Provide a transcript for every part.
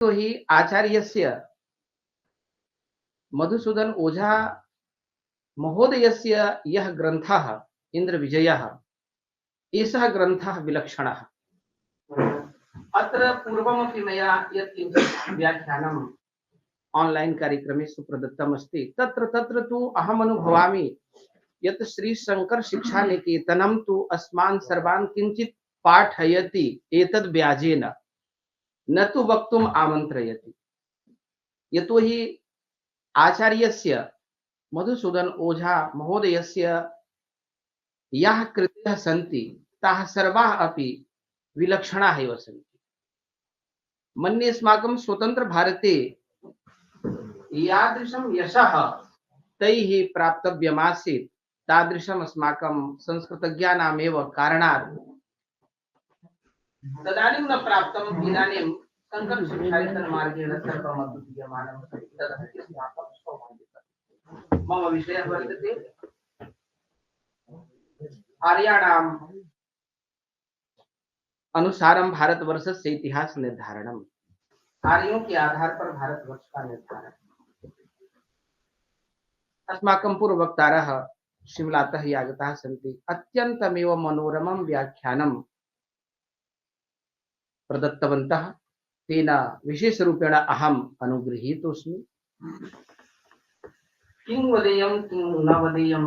तो हि आचार्यस्य मधुसूदन ओझा महोदयस्य यः ग्रन्थः इन्द्रविजयः, एषः ग्रन्थः विलक्षणः। अत्र पूर्वमपि मया यत् किञ्चित् व्याख्यानम् ऑनलाइन कार्यक्रमे सुप्रदत्तमस्ति, तत्र तत्र तु अहमनुभवामि यत् श्रीशङ्कर शिक्षानिकेतनं तु अस्मान् सर्वान् किञ्चित् पाठयति एतद् व्याजेन, न तु वक्तुम् आमन्त्रयति। यतोहि आचार्यस्य मधुसूदन ओझा महोदयस्य याः कृतयः सन्ति ताः सर्वाः अपि विलक्षणाः एव सन्ति। मन्ये अस्माकं स्वतन्त्रभारते यादृशं यशः तैः प्राप्तव्यमासीत् तादृशम् अस्माकं संस्कृतज्ञानामेव कारणात् तदानीं न प्राप्तम्, इदानीं शङ्करशिक्षायतनमार्गेण सर्वमद्वितीयमानम् तदस्ति मम विषयः वर्तते आर्याणाम् अनुसारम भारतवर्षस्य इतिहास निर्धारणम, आर्यों के आधार पर भारतवर्ष का निर्धारण। अस्माकं पूर्ववक्तारः शिमलातः ये आगताः सन्ति, अत्यन्तमेव मनोरमं व्याख्यानं प्रदत्तवन्तः। तेन विशेषरूपेण अहम् अनुगृहीतोऽस्मि। किं वदेयं किं न वदेयं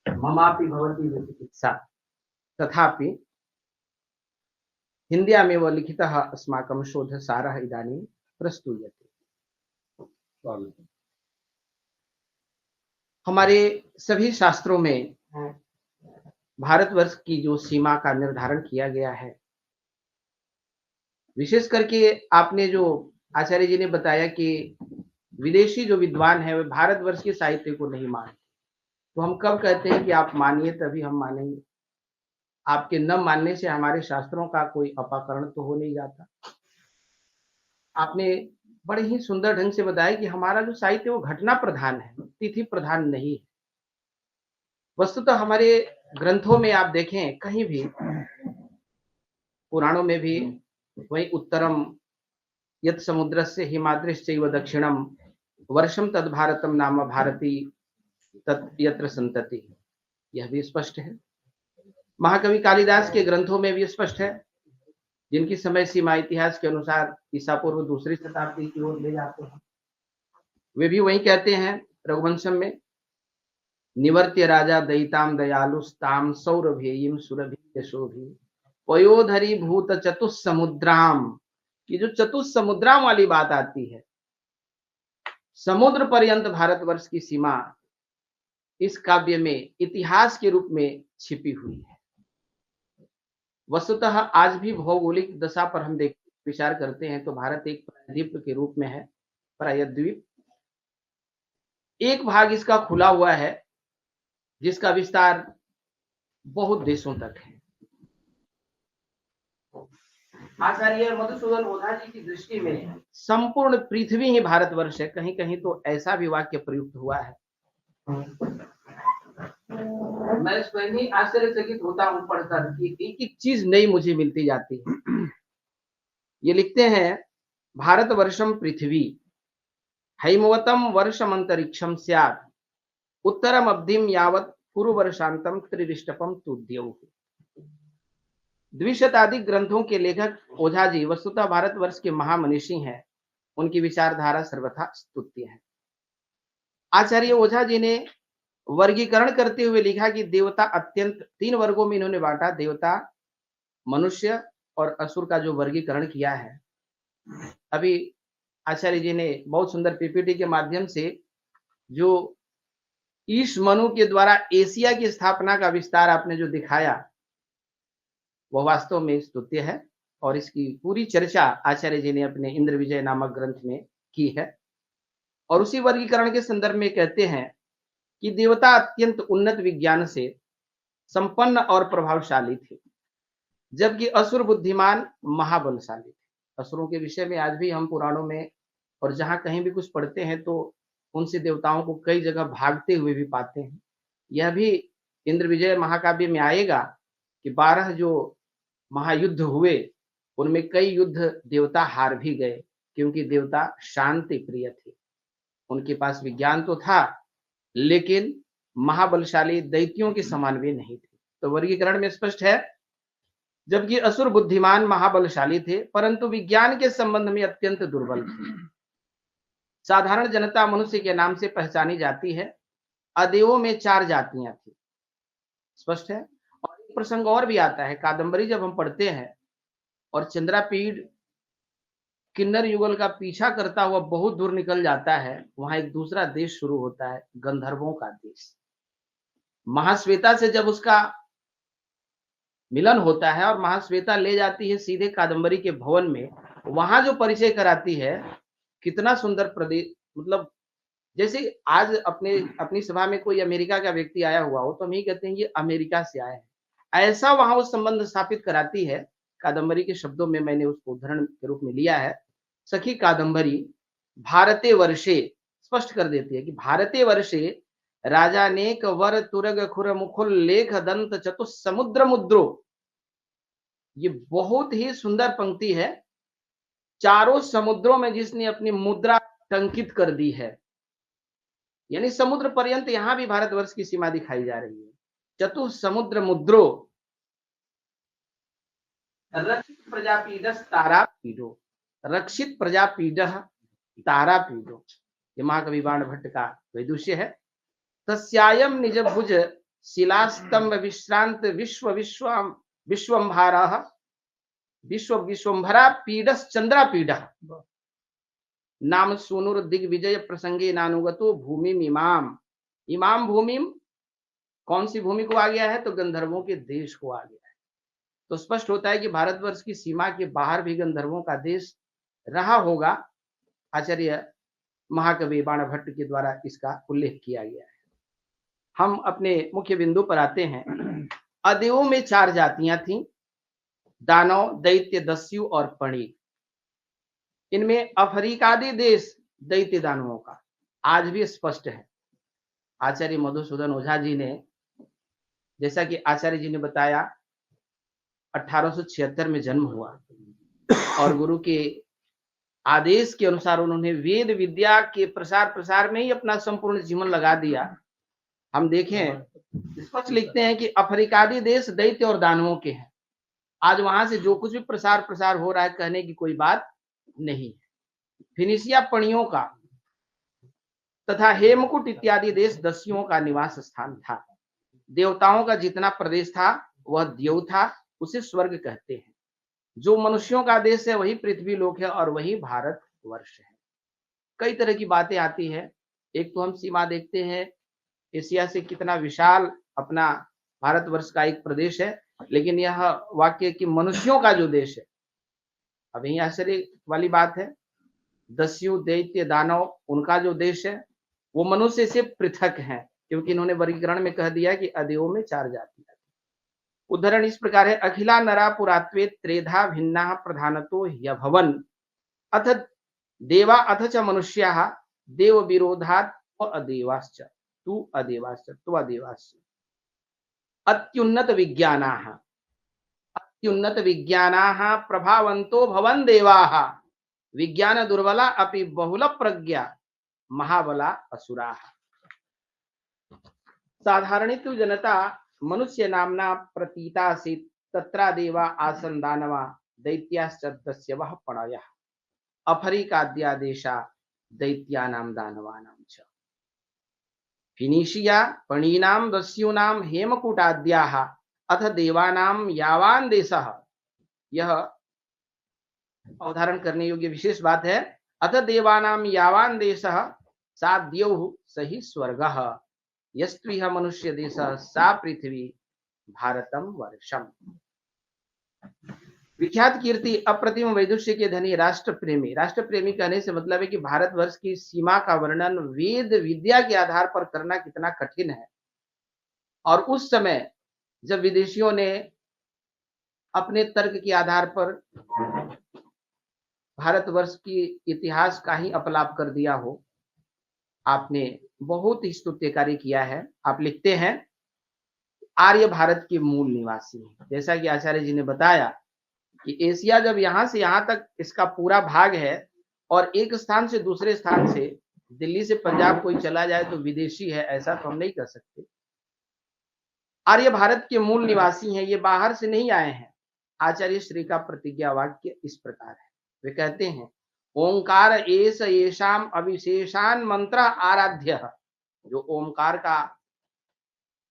ममापि भवति विचिकित्सा, तथापि हिन्द्यामेव लिखितः अस्माकं शोधसारः इदानीं प्रस्तूयते। हमारे सभी शास्त्रों में भारतवर्ष की जो सीमा का निर्धारण किया गया है, विशेष करके आपने जो आचार्य जी ने बताया कि विदेशी जो विद्वान है वे भारतवर्ष के साहित्य को नहीं मानते, तो हम कब कहते हैं कि आप मानिए तभी हम मानेंगे। आपके न मानने से हमारे शास्त्रों का कोई अपाकरण तो हो नहीं जाता। आपने बड़े ही सुंदर ढंग से बताया कि हमारा जो साहित्य वो घटना प्रधान है, तिथि प्रधान नहीं है। वस्तुतः हमारे ग्रंथों में आप देखें, कहीं भी पुराणों में भी वही उत्तरम यत् समुद्रस्य हिमाद्रिश्चैव दक्षिणम वर्षम तद भारतम नाम भारती तत् यत्र संतति, यह भी स्पष्ट है। महाकवि कालिदास के ग्रंथों में भी स्पष्ट है, जिनकी समय सीमा इतिहास के अनुसार ईसा पूर्व दूसरी शताब्दी की ओर ले जाते हैं। वे भी वही कहते हैं रघुवंशम में, निवर्त्य राजा दयिताम दयालुस्ताम सौरभेयीम सुरभि यशोभि पयोधरी भूत चतुस्समुद्राम। ये जो चतुस्समुद्राम वाली बात आती है, समुद्र पर्यंत भारतवर्ष की सीमा इस काव्य में इतिहास के रूप में छिपी हुई है। वस्तुतः आज भी भौगोलिक दशा पर हम विचार करते हैं तो भारत एक प्रायद्वीप के रूप में है, प्रायद्वीप। एक भाग इसका खुला हुआ है जिसका विस्तार बहुत देशों तक है। आचार्य मधुसूदन ओझा जी की दृष्टि में संपूर्ण पृथ्वी ही भारतवर्ष है। कहीं कहीं तो ऐसा भी वाक्य प्रयुक्त हुआ है, मैं स्वयं ही आश्चर्यचकित होता हूं पढ़कर कि एक एक चीज नई मुझे मिलती जाती है। ये लिखते हैं, भारतवर्षम पृथ्वी हैमवतम वर्षमंतरिक्षम स्यात् उत्तरम अब्धिम यावत पूर्ववर्षांतम त्रिविष्टपम तुद्यौ। द्विशताधिक ग्रंथों के लेखक ओझा जी वस्तुतः भारतवर्ष के महामनीषी हैं। उनकी विचारधारा सर्वथा स्तुत्य है। आचार्य ओझा जी ने वर्गीकरण करते हुए लिखा कि देवता अत्यंत 3 वर्गों में इन्होंने बांटा, देवता, मनुष्य और असुर का जो वर्गीकरण किया है। अभी आचार्य जी ने बहुत सुंदर पीपीटी के माध्यम से जो ईश मनु के द्वारा एशिया की स्थापना का विस्तार आपने जो दिखाया, वह वास्तव में स्तुत्य है और इसकी पूरी चर्चा आचार्य जी ने अपने इंद्र विजय नामक ग्रंथ में की है। और उसी वर्गीकरण के संदर्भ में कहते हैं कि देवता अत्यंत उन्नत विज्ञान से संपन्न और प्रभावशाली थे, जबकि असुर बुद्धिमान महाबलशाली थे। असुरों के विषय में आज भी हम पुराणों में और जहां कहीं भी कुछ पढ़ते हैं तो उनसे देवताओं को कई जगह भागते हुए भी पाते हैं। यह भी इंद्र विजय महाकाव्य में आएगा कि 12 जो महायुद्ध हुए उनमें कई युद्ध देवता हार भी गए, क्योंकि देवता शांति प्रिय थे। उनके पास विज्ञान तो था, लेकिन महाबलशाली दैत्यों के समान वे नहीं थे। तो वर्गीकरण में स्पष्ट है, जबकि असुर बुद्धिमान महाबलशाली थे, परंतु विज्ञान के संबंध में अत्यंत दुर्बल थे। साधारण जनता मनुष्य के नाम से पहचानी जाती है। अदेवों में 4 जातियां थी, स्पष्ट है। और एक प्रसंग और भी आता है, कादंबरी जब हम पढ़ते हैं और चंद्रापीड़ किन्नर युगल का पीछा करता हुआ बहुत दूर निकल जाता है, वहां एक दूसरा देश शुरू होता है, गंधर्वों का देश। महाश्वेता से जब उसका मिलन होता है और महाश्वेता ले जाती है सीधे कादंबरी के भवन में, वहां जो परिचय कराती है, कितना सुंदर प्रदेश। मतलब जैसे आज अपनी सभा में कोई अमेरिका का व्यक्ति आया हुआ हो तो हम ही कहते हैं ये अमेरिका से आया है, ऐसा वहां वो संबंध स्थापित कराती है। कादंबरी के शब्दों में मैंने उसको उदाहरण के रूप में लिया है। सखी कादंबरी भारते वर्षे स्पष्ट कर देती है कि भारते वर्षे राजा नेक वर तुरग खुर मुखुल लेख दंत चतुस समुद्र मुद्रो। ये बहुत ही सुंदर पंक्ति है। चारों समुद्रों में जिसने अपनी मुद्रा टंकित कर दी है, यानी समुद्र पर्यंत यहां भी भारतवर्ष की सीमा दिखाई जा रही है। चतुः समुद्र मुद्रो रक्षित प्रजापीडस तारापीडो, रक्षित प्रजापीड तारापीडो, ये महाकवि बाण भट्ट का वैदुष्य है। तस्यायम निज भुज शिलास्तंभ विश्रांत विश्व विश्वम विश्वंभारः विश्व विश्वंभरा पीडस चंद्रापीडः नाम सूनुर दिग्विजय प्रसंगे नानुगतो भूमि इमाम। इमाम भूमि कौन सी भूमि को आ गया है? तो गंधर्वों के देश को आ गया है। तो स्पष्ट होता है कि भारतवर्ष की सीमा के बाहर भी गंधर्वों का देश रहा होगा। आचार्य महाकवि बाण भट्ट के द्वारा इसका उल्लेख किया गया है। हम अपने मुख्य बिंदु पर आते हैं। अदेवों में 4 जातियां थीं, दानव, दैत्य, दस्यु और पणि। इनमें अफ्रीकादी देश दैत्य दानवों का आज भी स्पष्ट है। आचार्य मधुसूदन ओझा जी ने, जैसा कि आचार्य जी ने बताया, 1876 में जन्म हुआ और गुरु के आदेश के अनुसार उन्होंने वेद विद्या के प्रसार में ही अपना संपूर्ण जीवन लगा दिया। हम देखें, स्पष्ट लिखते हैं कि अफ्रीकादी देश दैत्य और दानवों के हैं। आज वहां से जो कुछ भी प्रसार हो रहा है, कहने की कोई बात नहीं है। फिनिशिया पणियों का तथा हेमकुट इत्यादि देश दस्युओं का निवास स्थान था। देवताओं का जितना प्रदेश था वह द्यौ था, उसे स्वर्ग कहते हैं। जो मनुष्यों का देश है वही पृथ्वी लोक है और वही भारत वर्ष है। कई तरह की बातें आती है। एक तो हम सीमा देखते हैं, एशिया से कितना विशाल अपना भारतवर्ष का एक प्रदेश है, लेकिन यह वाक्य कि मनुष्यों का जो देश है, अब यही आश्चर्य वाली बात है। दस्यु दैत्य दानव उनका जो देश है वो मनुष्य से पृथक है, क्योंकि इन्होंने वर्गीकरण में कह दिया कि अदेवों में 4 जातियां। उदाहरण इस प्रकार है, अखिला नरा पुरात्वे त्रेधा भिन्ना प्रधानतो ह्यभवन अथ देवा अथ च मनुष्याः देव विरोधात् अदेवाश्च तु अदेवाश्च अत्युन्नत विज्ञानाः प्रभावन्तो भवन देवाः विज्ञान दुर्बला अपि बहुल प्रज्ञा महाबला असुराः। साधारणितु जनता मनुष्य नामना प्रतीता आसीत्, तत्रा देवा आसन् दानवा दैत्याश्च दस्यवः पणयः अफ्रीकाद्या देशा दैत्यानां दानवानां च। फिनिशिया पणीनां दस्यूनां हेमकूटाद्याः अथ देवानां यावान् देशः। यह अवधारण करने योग्य विशेष बात है। अथ देवानां यावान् देशः सा द्यौः सहि स्वर्गः यस्त्विह मनुष्य देशः सा पृथ्वी भारतम वर्षम। विख्यात कीर्ति अप्रतिम वैदुष्य के धनी राष्ट्र प्रेमी कहने से मतलब है कि भारतवर्ष की सीमा का वर्णन वेद विद्या के आधार पर करना कितना कठिन है। और उस समय जब विदेशियों ने अपने तर्क के आधार पर भारतवर्ष की इतिहास का ही अपलाप कर दिया हो, आपने बहुत ही स्तुत्य कार्य किया है। आप लिखते हैं, आर्य भारत के मूल निवासी, जैसा कि आचार्य जी ने बताया कि एशिया जब यहां से यहां तक इसका पूरा भाग है, और एक स्थान से दूसरे स्थान से, दिल्ली से पंजाब कोई चला जाए तो विदेशी है, ऐसा तो हम नहीं कर सकते। आर्य भारत के मूल निवासी हैं, ये बाहर से नहीं आए हैं। आचार्य श्री का प्रतिज्ञा वाक्य इस प्रकार है। वे कहते हैं, ओंकार एष येषाम अविशेषान मंत्र आराध्य। जो ओंकार का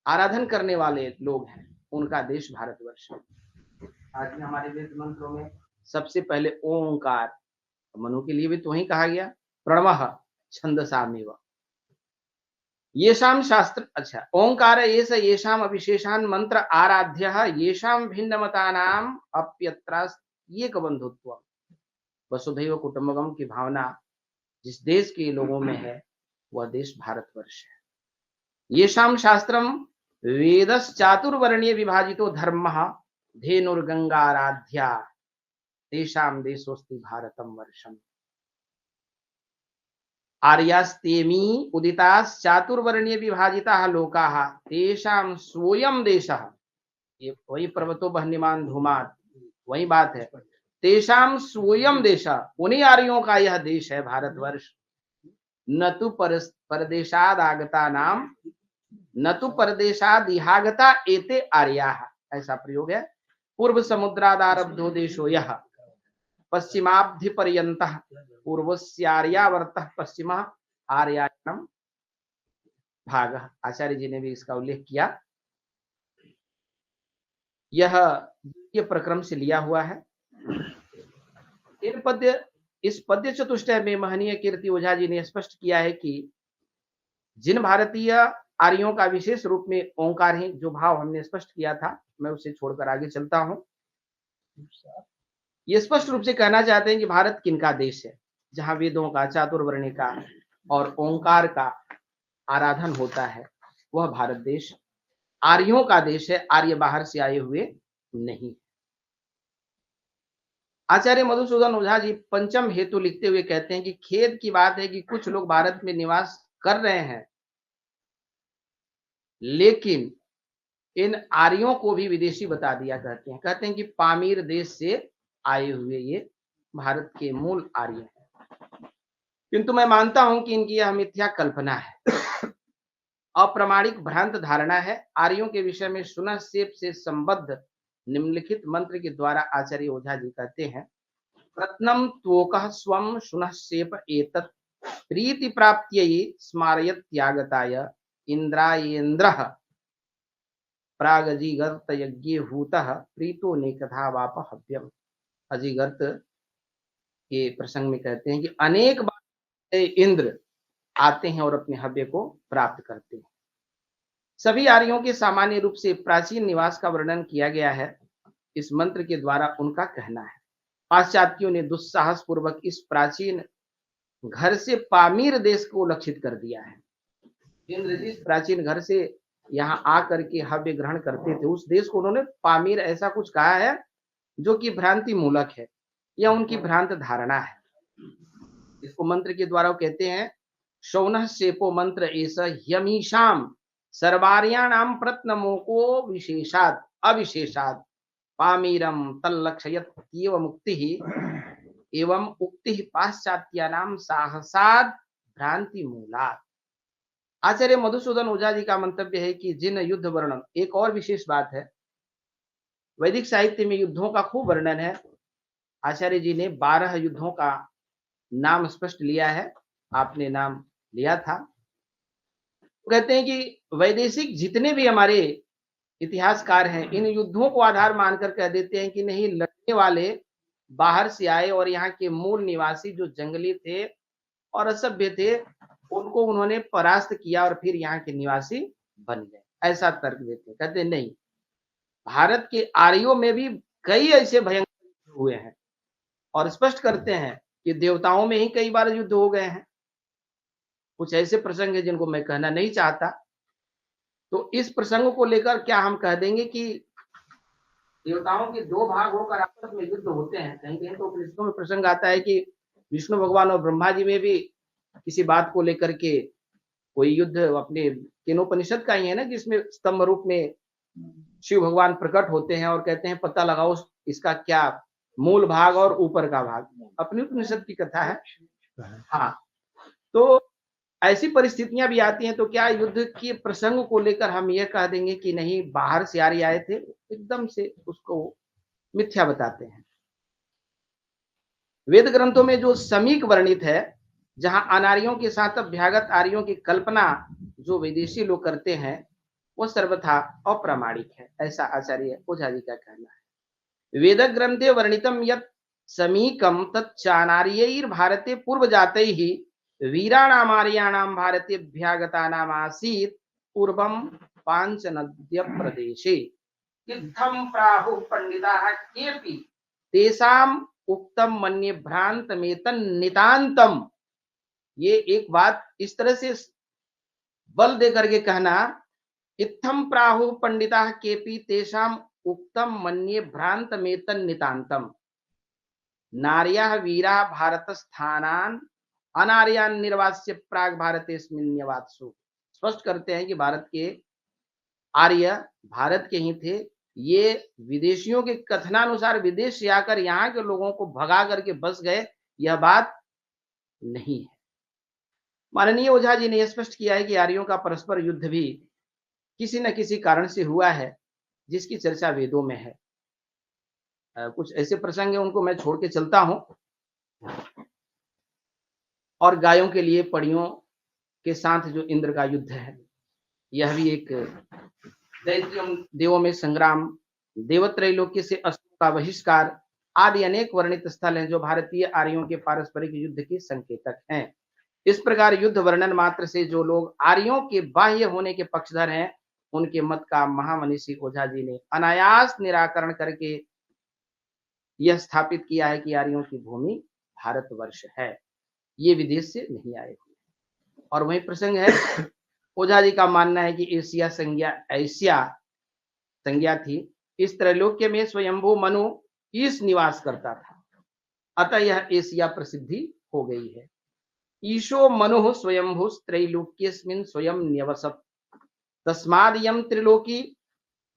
आराधन करने वाले लोग हैं, उनका देश भारतवर्ष है। आज हमारे वेद मंत्रों में सबसे पहले ओंकार, मनु के लिए भी तो वही कहा गया, प्रणवः छंदसामेव। येषाम शास्त्र, अच्छा, ओंकार एष येषाम अविशेषान मंत्र आराध्य येषाम भिन्नमतानाम अप्यत्रास्त्येक बंधुत्व। वसुधैव कुटुंबकम की भावना जिस देश के लोगों में है, वह देश भारतवर्ष है। येषाम शास्त्रम वेदस चातुर्वर्णीय विभाजितो धर्मः धेनुर्गंगाराध्या तेषाम देशोस्ति भारतम वर्षम। आर्यास्तेमी उदितास चातुर्वर्णीय विभाजिताः लोकाः तेषाम स्वयं देशः। ये वही पर्वतो बहनिमान धूमात, वही बात है। तेषाम स्वयं देशः, उन्हीं आर्यों का यह देश है भारतवर्ष। न तो परदेशाद आगता नाम, न तो परदेशाद इहागता एते आर्याः, ऐसा प्रयोग है। पूर्व समुद्रादारब्धो देशो यह पश्चिमाब्धि पर्यंतः पूर्वस्यार्यावर्तः पश्चिमः आर्यायणम भागः। आचार्य जी ने भी इसका उल्लेख किया। यह प्रक्रम से लिया हुआ है। इस पद्य चतुष्टय में महनीय कीर्ति ओझा जी ने स्पष्ट किया है कि जिन भारतीय आर्यों का विशेष रूप में ओंकार है, जो भाव हमने स्पष्ट किया था, मैं उसे छोड़कर आगे चलता हूं। ये स्पष्ट रूप से कहना चाहते हैं कि भारत किनका देश है, जहां वेदों का, चातुर्वर्ण्य का और ओंकार का आराधन होता है, वह भारत देश आर्यों का देश है। आर्य बाहर से आए हुए नहीं। आचार्य मधुसूदन ओझा जी पंचम हेतु लिखते हुए कहते हैं कि खेद की बात है कि कुछ लोग भारत में निवास कर रहे हैं, लेकिन इन आर्यों को भी विदेशी बता दिया करते हैं। कहते हैं कि पामीर देश से आए हुए ये भारत के मूल आर्य हैं। किंतु मैं मानता हूं कि इनकी यह मिथ्या कल्पना है, अप्रमाणिक भ्रांत धारणा है। आर्यों के विषय में शुनःसेप से संबद्ध निम्नलिखित मंत्र के द्वारा आचार्य ओझा जी कहते हैं, प्रत्नम त्वोकः स्वम शुनःसेप एतत् प्रीति प्राप्त्यै स्मारयत्यागताय इंद्रायेन्द्रः प्रागजिगर्त यज्ञे भूतः प्रीतो नेकथा वाप हव्यम। अजिगर्त के प्रसंग में कहते हैं कि अनेक बार इंद्र आते हैं और अपने हव्य को प्राप्त करते हैं। सभी आर्यों के सामान्य रूप से प्राचीन निवास का वर्णन किया गया है, इस मंत्र के द्वारा उनका कहना है। पाश्चात्यों ने दुस्साहस पूर्वक इस प्राचीन घर से पामीर देश को लक्षित कर दिया है। इंद्र जिस प्राचीन घर से यहाँ आकर के हव्य ग्रहण करते थे, उस देश को उन्होंने पामीर ऐसा कुछ कहा है, जो कि भ्रांति मूलक है, यह उनकी भ्रांत धारणा है। इसको मंत्र के द्वारा वो कहते हैं, शौनः सेपो मंत्र एष ह्यमीशाम सर्वार्याणाम प्रत्नमोको विशेषात् अविशेषात् पामीरम तल्लक्षयत्येव मुक्तिः एवं उक्तिः पाश्चात्यानाम साहसाद भ्रांति मूलात्। आचार्य मधुसूदन ओझा जी का मंतव्य है कि जिन युद्ध वर्णन, एक और विशेष बात है, वैदिक साहित्य में युद्धों का खूब वर्णन है। आचार्य जी ने 12 युद्धों का नाम स्पष्ट लिया है, आपने नाम लिया था। कहते हैं कि वैदेशिक जितने भी हमारे इतिहासकार हैं, इन युद्धों को आधार मानकर कह देते हैं कि नहीं, लड़ने वाले बाहर से आए और यहाँ के मूल निवासी जो जंगली थे और असभ्य थे, उनको उन्होंने परास्त किया और फिर यहाँ के निवासी बन गए, ऐसा तर्क देते हैं। कहते नहीं, भारत के आर्यों में भी कई ऐसे भयंकर हुए हैं और स्पष्ट करते हैं कि देवताओं में ही कई बार युद्ध हो गए हैं। कुछ ऐसे प्रसंग है जिनको मैं कहना नहीं चाहता। तो इस प्रसंग को लेकर क्या हम कह देंगे कि देवताओं के 2 भाग होकर आपस में युद्ध होते हैं? कहीं कहीं तो उपनिषदों में प्रसंग आता है कि विष्णु भगवान और ब्रह्मा जी में भी किसी बात को लेकर के कोई युद्ध, अपने केनोपनिषद का ही है ना, जिसमें स्तंभ रूप में शिव भगवान प्रकट होते हैं और कहते हैं पता लगाओ इसका क्या मूल भाग और ऊपर का भाग, अपनी उपनिषद की कथा है। हाँ, तो ऐसी परिस्थितियां भी आती हैं, तो क्या युद्ध के प्रसंग को लेकर हम ये कह देंगे कि नहीं बाहर से आर्य आए थे, एकदम से उसको मिथ्या बताते हैं। वेद ग्रंथों में जो समीक वर्णित है, जहां अनार्यों के साथ अभ्यागत आर्यों की कल्पना जो विदेशी लोग करते हैं, वो सर्वथा अप्रामाणिक है, ऐसा आचार्य ओझा जी का कहना है। वेद ग्रंथे वर्णितम यत् समीकम तच्चानार्यैर् भारते पूर्व जातैः वीराणाम आर्याणाम भारतेभ्यागतानाम आसीत् पूर्वम पांचनद्य प्रदेशे इत्थं प्राहुः पंडिताः केऽपि तेषां उक्तम मन्ये भ्रांतमेतन् नितांतम। ये एक बात इस तरह से बल दे करके कहना, इत्थम प्राहुः पंडिताः केऽपि तेषां उक्तम मन्ये भ्रांतमेतन् नितांतम। नार्यः वीराः भारतस्थानान् अनार्यान् निर्वास्य प्राग भारतेस्मिन्न्यवात्सु। स्पष्ट करते हैं कि भारत के आर्य भारत के ही थे, ये विदेशियों के कथनानुसार विदेश से आकर यहाँ के लोगों को भगा करके बस गए, यह बात नहीं है। माननीय ओझा जी ने यह स्पष्ट किया है कि आर्यों का परस्पर युद्ध भी किसी न किसी कारण से हुआ है, जिसकी चर्चा वेदों में है। कुछ ऐसे प्रसंग है, उनको मैं छोड़ के चलता हूं। और गायों के लिए पड़ियों के साथ जो इंद्र का युद्ध है, यह भी एक दैत्यों देवों में संग्राम, देवत्रैलोक्य से असुरों का बहिष्कार आदि अनेक वर्णित स्थल हैं, जो भारतीय आर्यों के पारस्परिक युद्ध के संकेतक हैं। इस प्रकार युद्ध वर्णन मात्र से जो लोग आर्यों के बाह्य होने के पक्षधर हैं, उनके मत का महामनीषी ओझा जी ने अनायास निराकरण करके यह स्थापित किया है कि आर्यों की भूमि भारतवर्ष है, ये विदेश से नहीं आए हुए। और वही प्रसंग है, ओझा जी का मानना है कि एशिया संज्ञा थी। इस त्रैलोक्य में स्वयंभू मनु ईश निवास करता था, अतः यह एशिया प्रसिद्धि हो गई है। ईशो मनु स्वयंभू त्रैलोक्यस्मिन् स्वयं न्यवसत्, तस्मादियं त्रिलोकी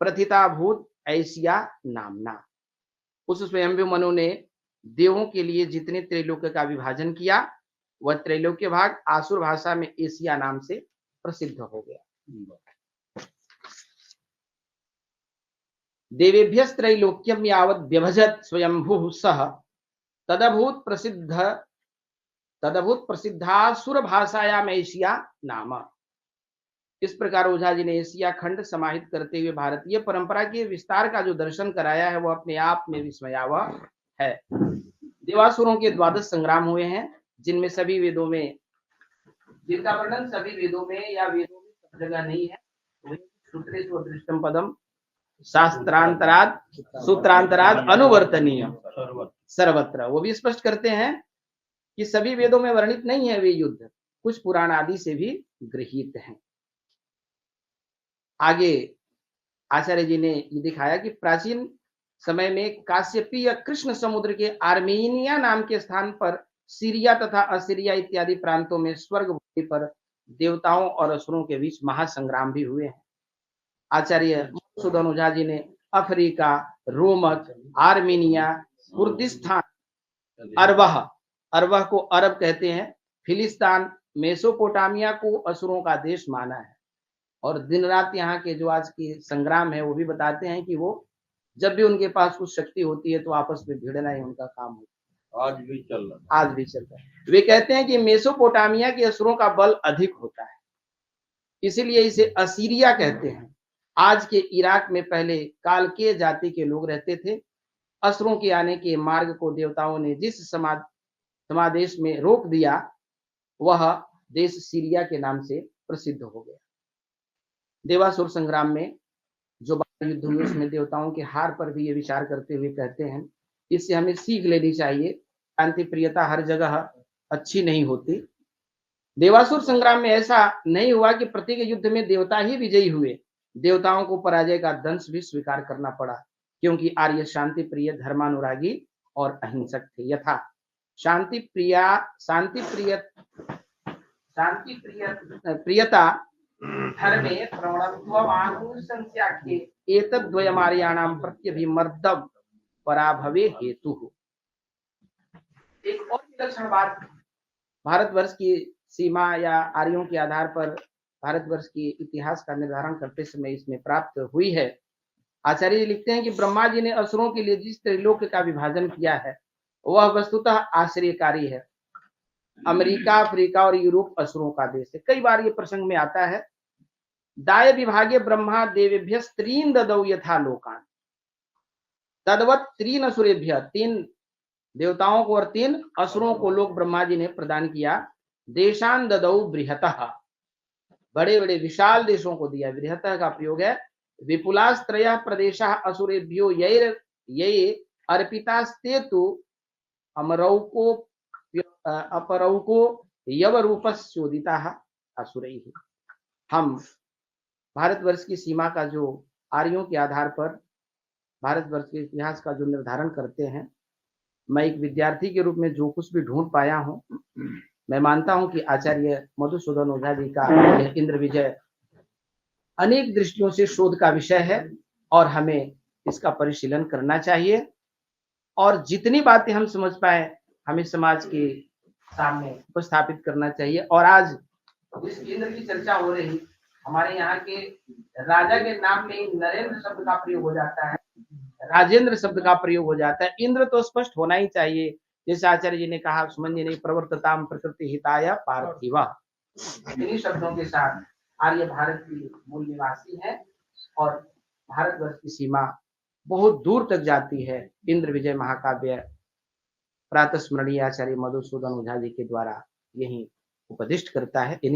प्रथिता भूत एशिया नामना। उस स्वयंभू मनु ने देवों के लिए जितने त्रैलोक्य का विभाजन किया, वह त्रैलोक्य भाग आसुर भाषा में एशिया नाम से प्रसिद्ध हो गया। देवेभ्यस्त्रैलोक्यं यावत् व्यभजत स्वयंभुः सह तदभूत प्रसिद्धासुर भाषायाम एशिया नाम। इस प्रकार ओझा जी ने एशिया खंड समाहित करते हुए भारतीय परंपरा के विस्तार का जो दर्शन कराया है, वह अपने आप में विस्मयावह है। देवासुरों के 12 संग्राम हुए हैं, जिनमें सभी वेदों में, जिनका वर्णन सभी वेदों में या वेदों में सब जगह नहीं है। सूत्रेषु अदृष्टम पदम शास्त्रांतराद सूत्रांतराद अनुवर्तनीय सर्वत्र। वो भी स्पष्ट करते हैं कि सभी वेदों में वर्णित नहीं है वे युद्ध, कुछ पुराण आदि से भी गृहीत हैं। आगे आचार्य जी ने ये दिखाया कि प्राचीन समय में काश्यपीय कृष्ण समुद्र के आर्मेनिया नाम के स्थान पर सीरिया तथा असीरिया इत्यादि प्रांतों में स्वर्ग भूमि पर देवताओं और असुरों के बीच महासंग्राम भी हुए हैं। आचार्य मधुसूदन ओझा जी ने अफ्रीका, रोमक, आर्मेनिया, कुर्दिस्तान, अरवह को अरब कहते हैं, फिलिस्तान, मेसोपोटामिया को असुरों का देश माना है। और दिन रात यहाँ के जो आज की संग्राम है, वो भी बताते हैं कि वो जब भी उनके पास कुछ शक्ति होती है तो आपस में भिड़ना ही उनका काम होता है। आज भी चल रहा है। वे कहते हैं कि मेसोपोटामिया के असुरों का बल अधिक होता है, इसीलिए इसे असीरिया कहते हैं। आज के इराक में पहले कालकेय जाति के लोग रहते थे। असुरों के आने के मार्ग को देवताओं ने जिस समादेश में रोक दिया, वह देश सीरिया के नाम से प्रसिद्ध हो गया। देवासुर संग्राम में जो युद्ध हुए, उसमें देवताओं के हार पर भी ये विचार करते हुए कहते हैं, इससे हमें सीख लेनी चाहिए, शांति प्रियता हर जगह अच्छी नहीं होती। देवासुर संग्राम में ऐसा नहीं हुआ कि प्रत्येक युद्ध में देवता ही विजयी हुए, देवताओं को पराजय का दंश भी स्वीकार करना पड़ा, क्योंकि आर्य शांति प्रिय, धर्मानुरागी और अहिंसक थे। यथा शांति प्रियता धर्मे प्रवणत्वमानुशंस्याख्ये एतद्वयमार्याणां प्रत्यभिमर्दं पराभवे हेतु। एक और विलक्षण बात भारतवर्ष की सीमा या आर्यों के आधार पर भारतवर्ष के इतिहास का निर्धारण करते समय इसमें प्राप्त हुई है। आचार्य जी लिखते हैं कि ब्रह्मा जी ने असुरों के लिए जिस त्रिलोक का विभाजन किया है वह वस्तुतः आश्चर्यकारी है। अमेरिका, अफ्रीका और यूरोप असुरों का देश है। कई बार ये प्रसंग में आता है। दाय विभागे ब्रह्मा देवेभ्य स्त्रीन ददौ यथा लोकान तद्वत् त्रीन असुरेभ्य, तीन देवताओं को और तीन असुरों को लोक ब्रह्मा जी ने प्रदान किया। देशान ददौ बृहतः, बड़े बड़े विशाल देशों को दिया। बृहतः का प्रयोग है विपुलास्त्रयः प्रदेशः असुरेभ्यो ये अर्पितास्ते तु अमरौको अपरौको यवरूपस्योदिताः असुरैः। हम भारतवर्ष की सीमा का जो आर्यों के आधार पर भारतवर्ष के इतिहास का जो निर्धारण करते हैं, मैं एक विद्यार्थी के रूप में जो कुछ भी ढूंढ पाया हूं, मैं मानता हूं कि आचार्य मधुसूदन ओझा जी का यह इंद्र विजय अनेक दृष्टियों से शोध का विषय है और हमें इसका परिशीलन करना चाहिए और जितनी बातें हम समझ पाए हमें समाज के सामने उपस्थापित करना चाहिए। और आज जिस इंद्र की चर्चा हो रही, हमारे यहाँ के राजा के नाम में नरेंद्र शब्द का प्रयोग हो जाता है, राजेंद्र शब्द का प्रयोग हो जाता है। इंद्र तो स्पष्ट होना ही चाहिए। जैसे आचार्य जी ने कहा, सुमन जी ने, प्रवर्तताम प्रकृति हिताय पार्थिव। इन्हीं शब्दों के साथ आर्य भारत की मूल निवासी है और भारतवर्ष की सीमा बहुत दूर तक जाती है। इंद्र विजय महाकाव्य प्रातः स्मरणीय आचार्य मधुसूदन ओझा जी के द्वारा यही उपदिष्ट करता है।